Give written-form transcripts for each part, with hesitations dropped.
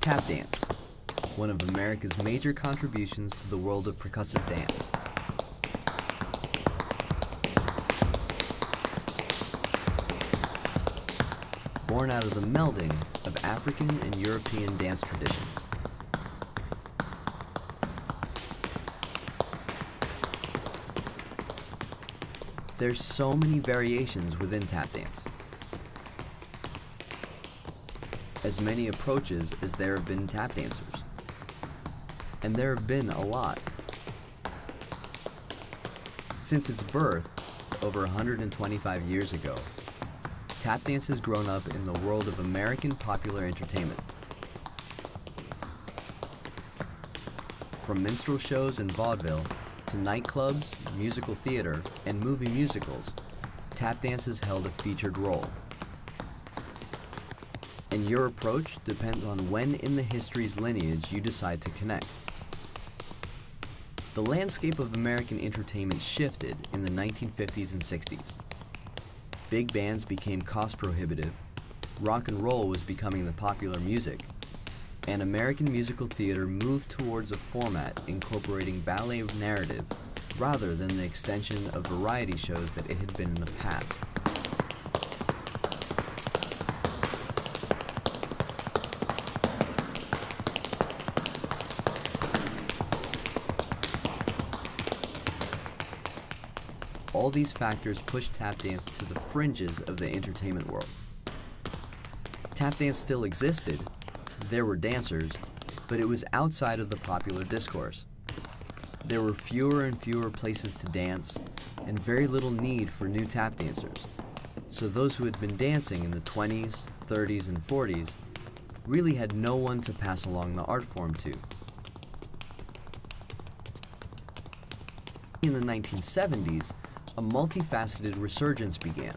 Tap dance, one of America's major contributions to the world of percussive dance. Born out of the melding of African and European dance traditions. There's so many variations within tap dance. As many approaches as there have been tap dancers. And there have been a lot. Since its birth, over 125 years ago, tap dance has grown up in the world of American popular entertainment. From minstrel shows and vaudeville, to nightclubs, musical theater, and movie musicals, tap dance has held a featured role. And your approach depends on when in the history's lineage you decide to connect. The landscape of American entertainment shifted in the 1950s and 60s. Big bands became cost prohibitive, rock and roll was becoming the popular music, and American musical theater moved towards a format incorporating ballet narrative rather than the extension of variety shows that it had been in the past. All these factors pushed tap dance to the fringes of the entertainment world. Tap dance still existed, there were dancers, but it was outside of the popular discourse. There were fewer and fewer places to dance, and very little need for new tap dancers. So those who had been dancing in the 20s, 30s, and 40s really had no one to pass along the art form to. In the 1970s, a multifaceted resurgence began.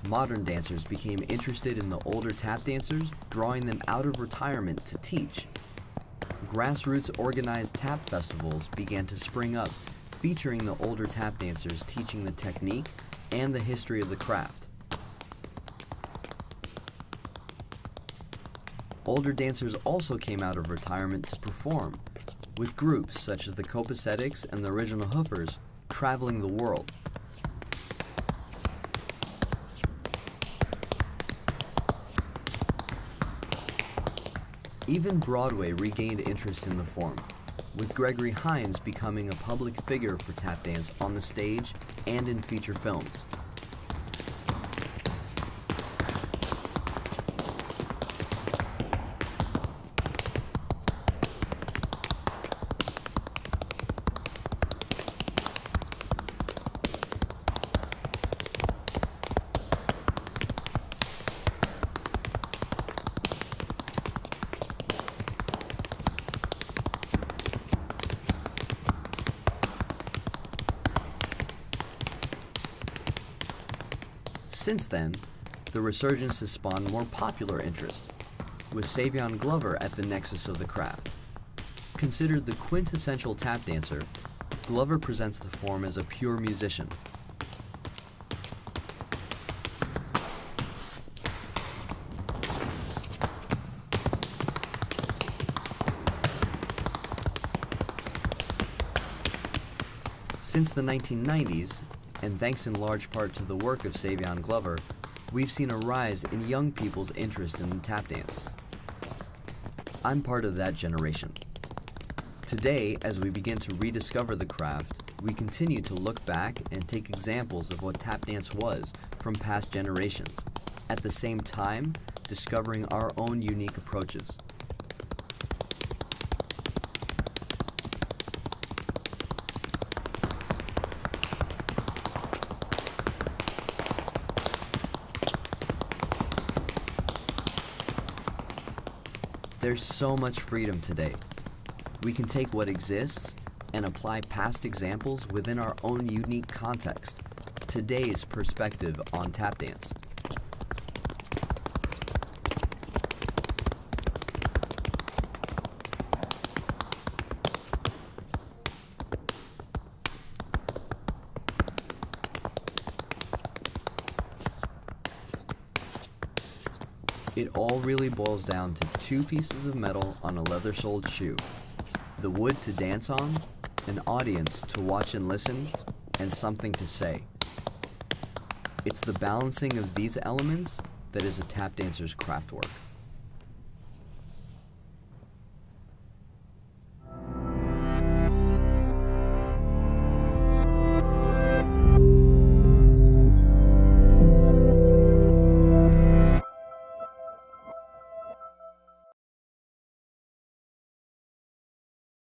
Modern dancers became interested in the older tap dancers, drawing them out of retirement to teach. Grassroots organized tap festivals began to spring up, featuring the older tap dancers teaching the technique and the history of the craft. Older dancers also came out of retirement to perform, with groups such as the Copacetics and the Original Hoofers traveling the world. Even Broadway regained interest in the form, with Gregory Hines becoming a public figure for tap dance on the stage and in feature films. Since then, the resurgence has spawned more popular interest, with Savion Glover at the nexus of the craft. Considered the quintessential tap dancer, Glover presents the form as a pure musician. Since the 1990s, and thanks in large part to the work of Savion Glover, we've seen a rise in young people's interest in tap dance. I'm part of that generation. Today, as we begin to rediscover the craft, we continue to look back and take examples of what tap dance was from past generations, at the same time discovering our own unique approaches. There's so much freedom today. We can take what exists and apply past examples within our own unique context, today's perspective on tap dance. It all really boils down to two pieces of metal on a leather-soled shoe. The wood to dance on, an audience to watch and listen, and something to say. It's the balancing of these elements that is a tap dancer's craft work.